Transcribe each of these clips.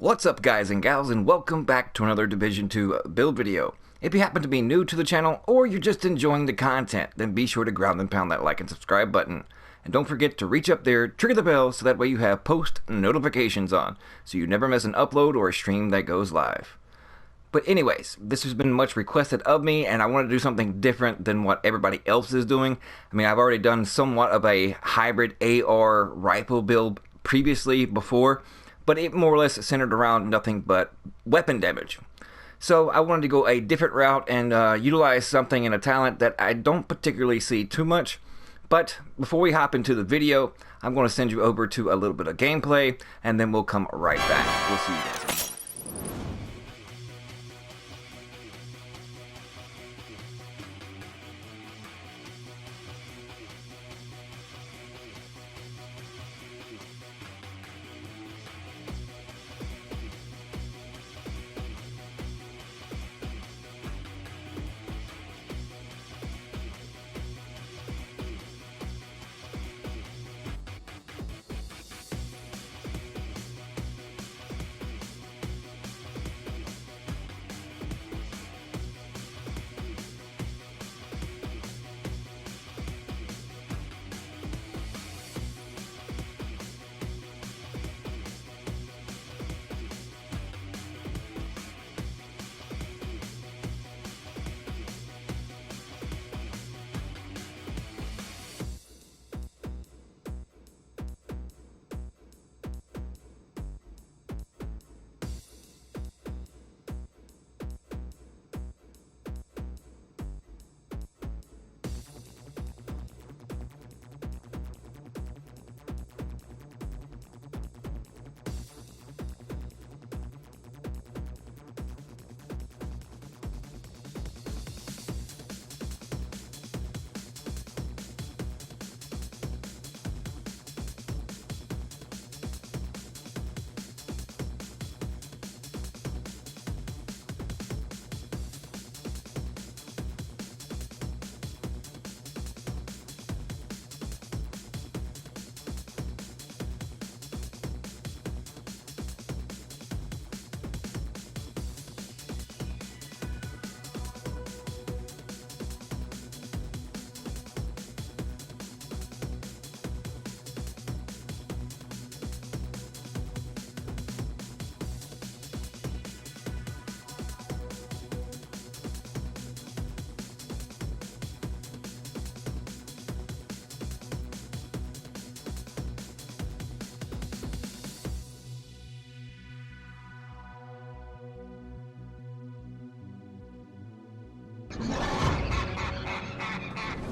What's up guys and gals, and welcome back to another Division 2 build video. If you happen to be new to the channel or you're just enjoying the content, then be sure to ground and pound that like and subscribe button. And don't forget to reach up there, trigger the bell so that way you have post notifications on, so you never miss an upload or a stream that goes live. But anyways, this has been much requested of me, and I want to do something different than what everybody else is doing. I mean, I've already done somewhat of a hybrid AR rifle build previously before, but it more or less centered around nothing but weapon damage. So I wanted to go a different route and utilize something in a talent that I don't particularly see too much. But before we hop into the video, I'm going to send you over to a little bit of gameplay, and then we'll come right back. We'll see you guys.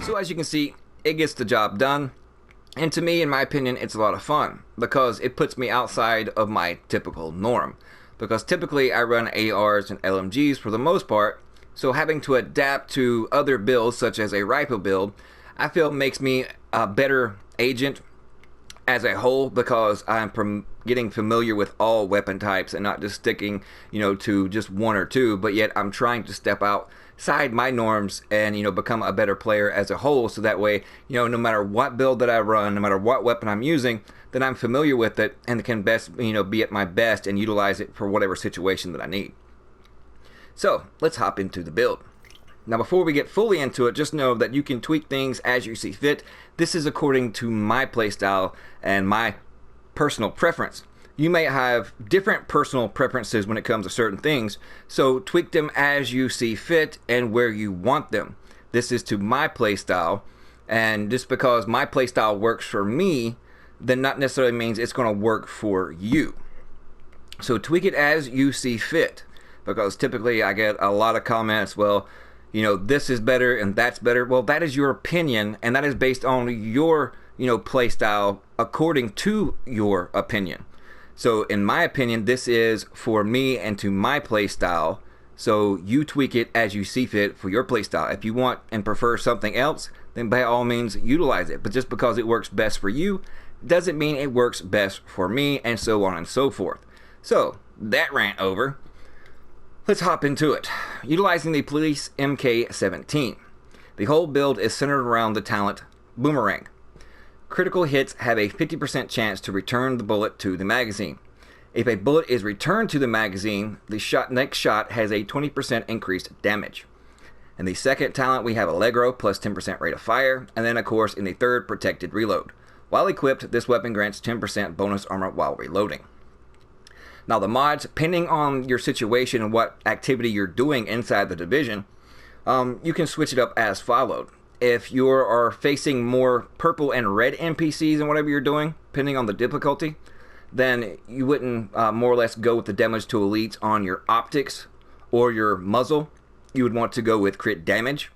So as you can see, it gets the job done, and to me, in my opinion, it's a lot of fun because it puts me outside of my typical norm. Because typically I run ARs and LMGs for the most part, so having to adapt to other builds such as a rifle build, I feel makes me a better agent as a whole, because I'm getting familiar with all weapon types and not just sticking, to just one or two, but yet I'm trying to step outside my norms and, become a better player as a whole, so that way, no matter what build that I run, no matter what weapon I'm using, then I'm familiar with it and can best, be at my best and utilize it for whatever situation that I need. So let's hop into the build. Now before we get fully into it, just know that you can tweak things as you see fit. This is according to my playstyle and my personal preference. You may have different personal preferences when it comes to certain things, so tweak them as you see fit and where you want them. This is to my playstyle, and just because my playstyle works for me, then not necessarily means it's going to work for you. So tweak it as you see fit, because typically I get a lot of comments, well, this is better and that's better. Well, that is your opinion, and that is based on your, play style according to your opinion. So in my opinion, this is for me and to my play style. So you tweak it as you see fit for your play style. If you want and prefer something else, then by all means utilize it. But just because it works best for you doesn't mean it works best for me, and so on and so forth. So that rant over. Let's hop into it. Utilizing the Police MK17. The whole build is centered around the talent Boomerang. Critical hits have a 50% chance to return the bullet to the magazine. If a bullet is returned to the magazine, the next shot has a 20% increased damage. In the second talent, we have Allegro, plus 10% rate of fire, and then of course in the third, Protected Reload. While equipped, this weapon grants 10% bonus armor while reloading. Now the mods, depending on your situation and what activity you're doing inside the division, you can switch it up as followed. If you are facing more purple and red NPCs in whatever you're doing, depending on the difficulty, then you wouldn't more or less go with the damage to elites on your optics or your muzzle. You would want to go with crit damage.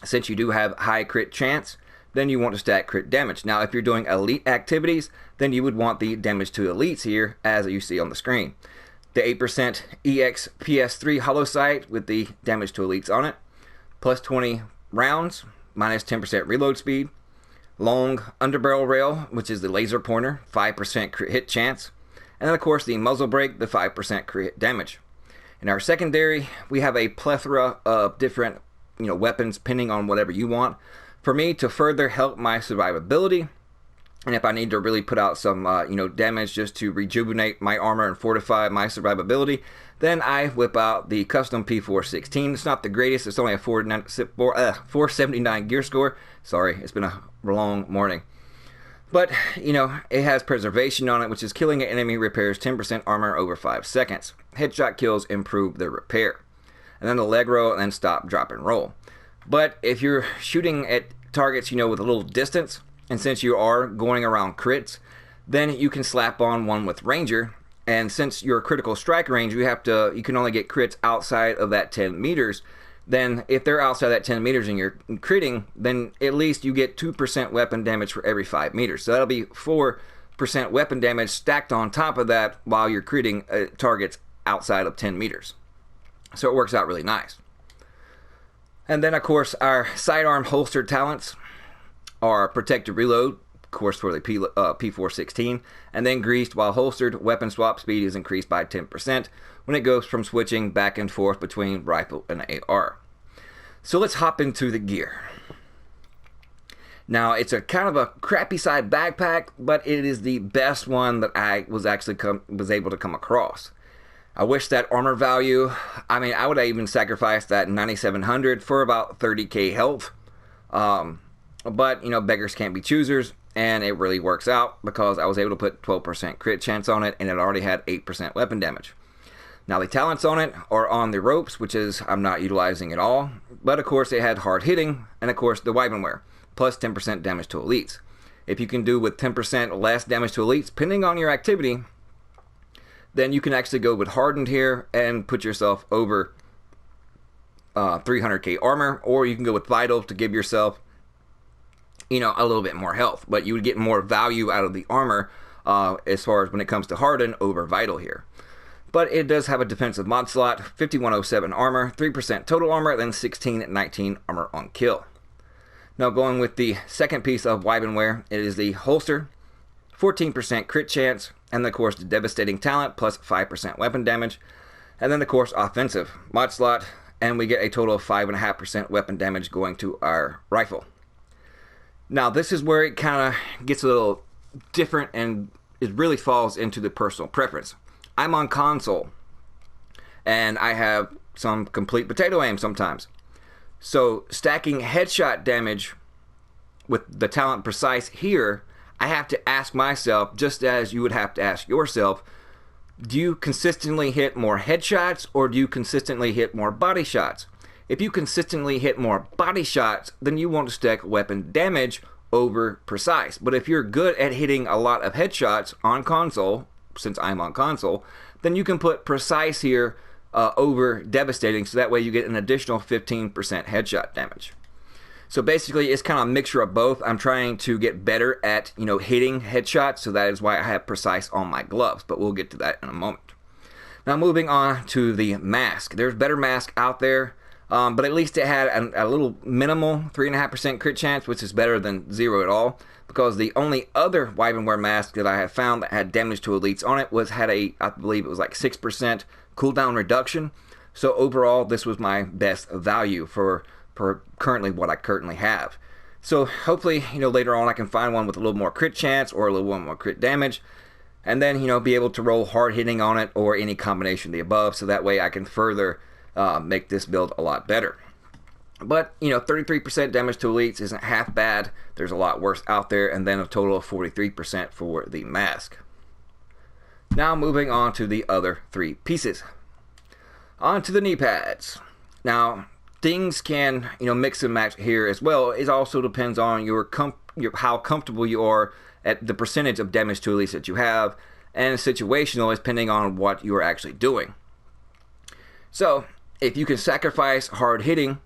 Since you do have high crit chance, then you want to stack crit damage. Now, if you're doing elite activities, then you would want the damage to elites here, as you see on the screen. The 8% EXPS3 hollow sight with the damage to elites on it, plus 20 rounds, minus 10% reload speed. Long underbarrel rail, which is the laser pointer, 5% crit hit chance. And then, of course, the muzzle brake, the 5% crit hit damage. In our secondary, we have a plethora of different weapons, depending on whatever you want. For me, to further help my survivability, and if I need to really put out some damage just to rejuvenate my armor and fortify my survivability, then I whip out the custom P416. It's not the greatest. It's only a 479 gear score. Sorry, it's been a long morning. But, it has preservation on it, which is killing an enemy repairs 10% armor over 5 seconds. Headshot kills improve the repair. And then Allegro, and then stop, drop, and roll. But if you're shooting at targets, with a little distance, and since you are going around crits, then you can slap on one with Ranger. And since your critical strike range, you can only get crits outside of that 10 meters. Then if they're outside that 10 meters and you're critting, then at least you get 2% weapon damage for every 5 meters. So that'll be 4% weapon damage stacked on top of that while you're critting targets outside of 10 meters. So it works out really nice. And then, of course, our sidearm holster talents are Protected Reload, of course, for the P416, and then Greased. While holstered, weapon swap speed is increased by 10% when it goes from switching back and forth between rifle and AR. So let's hop into the gear. Now, it's a kind of a crappy side backpack, but it is the best one that I was able to come across. I wish that armor value, I would have even sacrificed that 9700 for about 30k health. But, beggars can't be choosers, and it really works out because I was able to put 12% crit chance on it, and it already had 8% weapon damage. Now, the talents on it are on the ropes, which is I'm not utilizing at all. But, of course, it had hard hitting, and, of course, the Wyvernware, plus 10% damage to elites. If you can do with 10% less damage to elites, depending on your activity, then you can actually go with hardened here and put yourself over 300k armor, or you can go with vital to give yourself a little bit more health, but you would get more value out of the armor as far as when it comes to hardened over vital here. But it does have a defensive mod slot, 5107 armor, 3% total armor, then 1619 armor on kill. Now going with the second piece of Wyvernware, it is the holster, 14% crit chance, and of course the devastating talent plus 5% weapon damage, and then of course offensive mod slot, and we get a total of 5.5% weapon damage going to our rifle. Now this is where it kind of gets a little different, and it really falls into the personal preference. I'm on console, and I have some complete potato aim sometimes. So stacking headshot damage with the talent precise here, I have to ask myself, just as you would have to ask yourself, do you consistently hit more headshots or do you consistently hit more body shots? If you consistently hit more body shots, then you want to stack weapon damage over precise. But if you're good at hitting a lot of headshots on console, since I'm on console, then you can put precise here over devastating, so that way you get an additional 15% headshot damage. So basically it's kind of a mixture of both. I'm trying to get better at hitting headshots, so that is why I have precise on my gloves, but we'll get to that in a moment. Now moving on to the mask. There's better mask out there, but at least it had a little minimal 3.5% crit chance, which is better than 0 at all, because the only other Wyvernware mask that I have found that had damage to elites on it had I believe it was like 6% cooldown reduction. So overall this was my best value for currently what I currently have. So hopefully later on I can find one with a little more crit chance or a little more crit damage. and then, be able to roll hard hitting on it or any combination of the above, so that way I can further make this build a lot better. But, 33% damage to elites isn't half bad. There's a lot worse out there, and then a total of 43% for the mask. Now moving on to the other three pieces. On to the knee pads. Now, things can, mix and match here as well. It also depends on how comfortable you are at the percentage of damage to elites that you have, and situational depending on what you are actually doing. So, if you can sacrifice hard hitting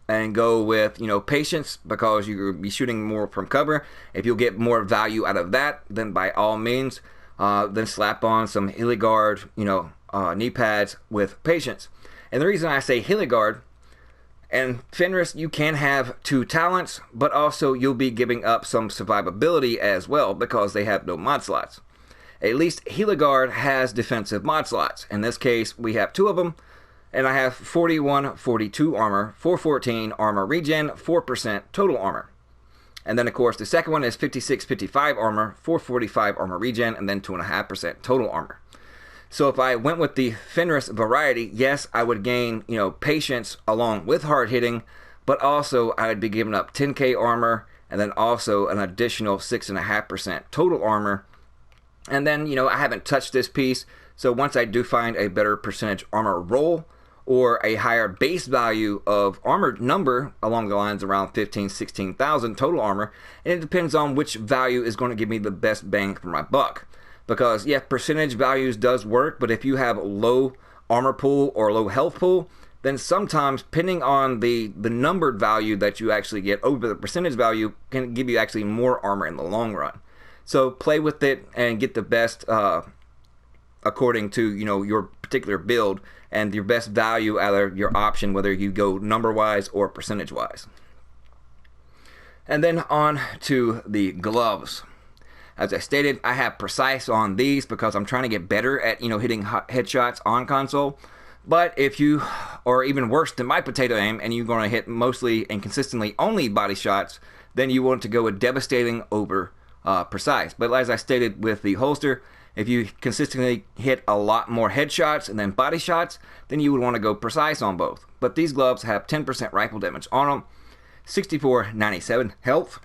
and go with, patience, because you'll be shooting more from cover, if you'll get more value out of that, then by all means, then slap on some Hilligard, knee pads with patience. And the reason I say Hilligard and Fenris, you can have two talents, but also you'll be giving up some survivability as well because they have no mod slots. At least Hilligard has defensive mod slots. In this case, we have two of them, and I have 41-42 armor, 414 armor regen, 4% total armor. And then, of course, the second one is 56-55 armor, 445 armor regen, and then 2.5% total armor. So if I went with the Fenris variety, yes, I would gain, patience along with hard hitting, but also I would be giving up 10k armor, and then also an additional 6.5% total armor. And then, I haven't touched this piece, so once I do find a better percentage armor roll, or a higher base value of armor number along the lines around 16,000 total armor, and it depends on which value is going to give me the best bang for my buck. Because, yeah, percentage values does work, but if you have low armor pool or low health pool, then sometimes, depending on the numbered value that you actually get over the percentage value, can give you actually more armor in the long run. So play with it and get the best according to, your particular build and your best value out of your option, whether you go number-wise or percentage-wise. And then on to the gloves. As I stated, I have precise on these because I'm trying to get better at, hitting headshots on console. But if you are even worse than my potato aim and you're going to hit mostly and consistently only body shots, then you want to go with devastating over precise. But as I stated with the holster, if you consistently hit a lot more headshots and then body shots, then you would want to go precise on both. But these gloves have 10% rifle damage on them, 6497 health,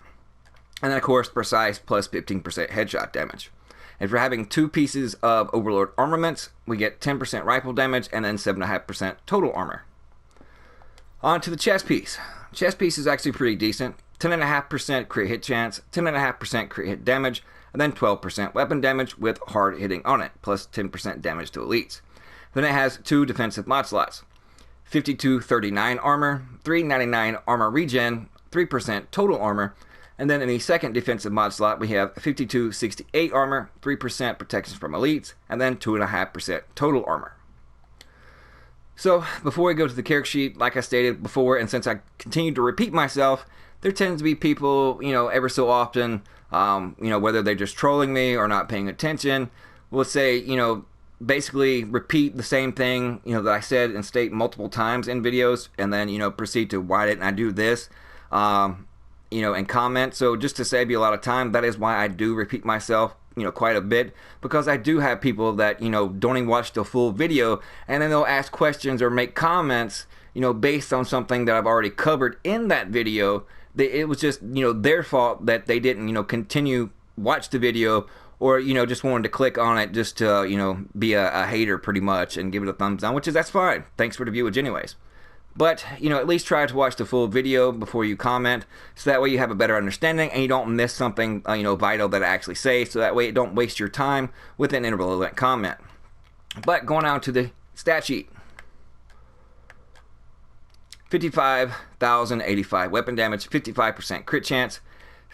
and then of course precise plus 15% headshot damage. If you're having two pieces of Overlord armaments, we get 10% rifle damage and then 7.5% total armor. On to the chest piece. Chest piece is actually pretty decent. 10.5% crit hit chance, 10.5% crit hit damage, and then 12% weapon damage with hard hitting on it, plus 10% damage to elites. Then it has two defensive mod slots, 52-39 armor, 399 armor regen, 3% total armor, and then in the second defensive mod slot we have 52-68 armor, 3% protection from elites, and then 2.5% total armor. So before we go to the character sheet, like I stated before, and since I continue to repeat myself, there tends to be people, ever so often, whether they're just trolling me or not paying attention, will say, basically repeat the same thing, that I said and state multiple times in videos, and then, proceed to why didn't I do this, and comment. So just to save you a lot of time, that is why I do repeat myself, quite a bit, because I do have people that, don't even watch the full video, and then they'll ask questions or make comments, based on something that I've already covered in that video. It was just, their fault that they didn't, continue watch the video, or, just wanted to click on it just to, be a hater pretty much and give it a thumbs down, that's fine. Thanks for the viewage anyways. But, at least try to watch the full video before you comment, so that way you have a better understanding and you don't miss something, vital that I actually say, so that way you don't waste your time with an irrelevant comment. But going on to the stat sheet. 55,085 weapon damage, 55% crit chance,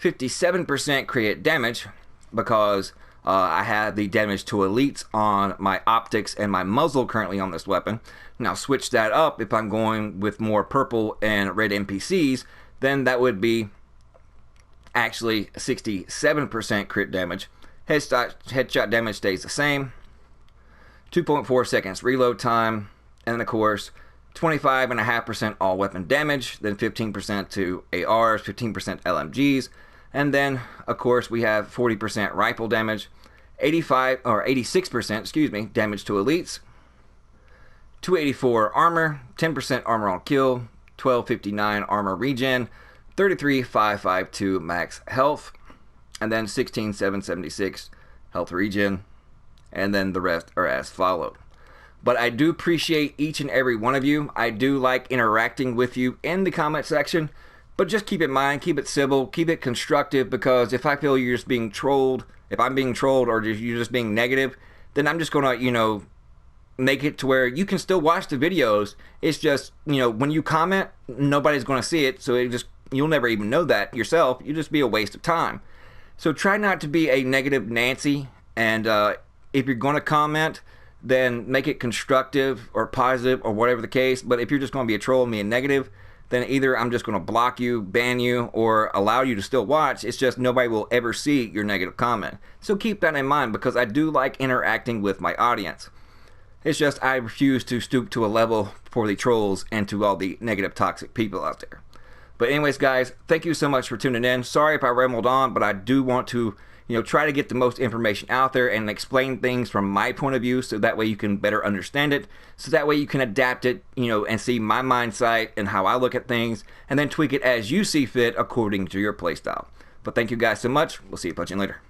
57% crit damage, because I have the damage to elites on my optics and my muzzle currently on this weapon. Now switch that up if I'm going with more purple and red NPCs, then that would be actually 67% crit damage. Headshot damage stays the same. 2.4 seconds reload time, and then of course 25.5% all weapon damage, then 15% to ARs, 15% LMGs, and then of course we have 40% rifle damage, 85 or 86%, excuse me, damage to elites, 284 armor, 10% armor on kill, 1259 armor regen, 33552 max health, and then 16776 health regen, and then the rest are as followed. But I do appreciate each and every one of you. I do like interacting with you in the comment section, but just keep in mind, keep it civil, keep it constructive, because if I feel you're just being trolled, if I'm being trolled or you're just being negative, then I'm just gonna, make it to where you can still watch the videos. It's just, when you comment, nobody's gonna see it, so you'll never even know that yourself. You'll just be a waste of time. So try not to be a negative Nancy, and if you're gonna comment, then make it constructive or positive or whatever the case. But if you're just going to be a troll and be a negative, then either I'm just going to block you, ban you, or allow you to still watch. It's just nobody will ever see your negative comment. So keep that in mind, because I do like interacting with my audience. It's just I refuse to stoop to a level for the trolls and to all the negative, toxic people out there. But anyways, guys, thank you so much for tuning in. Sorry if I rambled on, but I do want to try to get the most information out there and explain things from my point of view, so that way you can better understand it, so that way you can adapt it, and see my mindset and how I look at things, and then tweak it as you see fit according to your playstyle. But thank you guys so much. We'll see you punching later.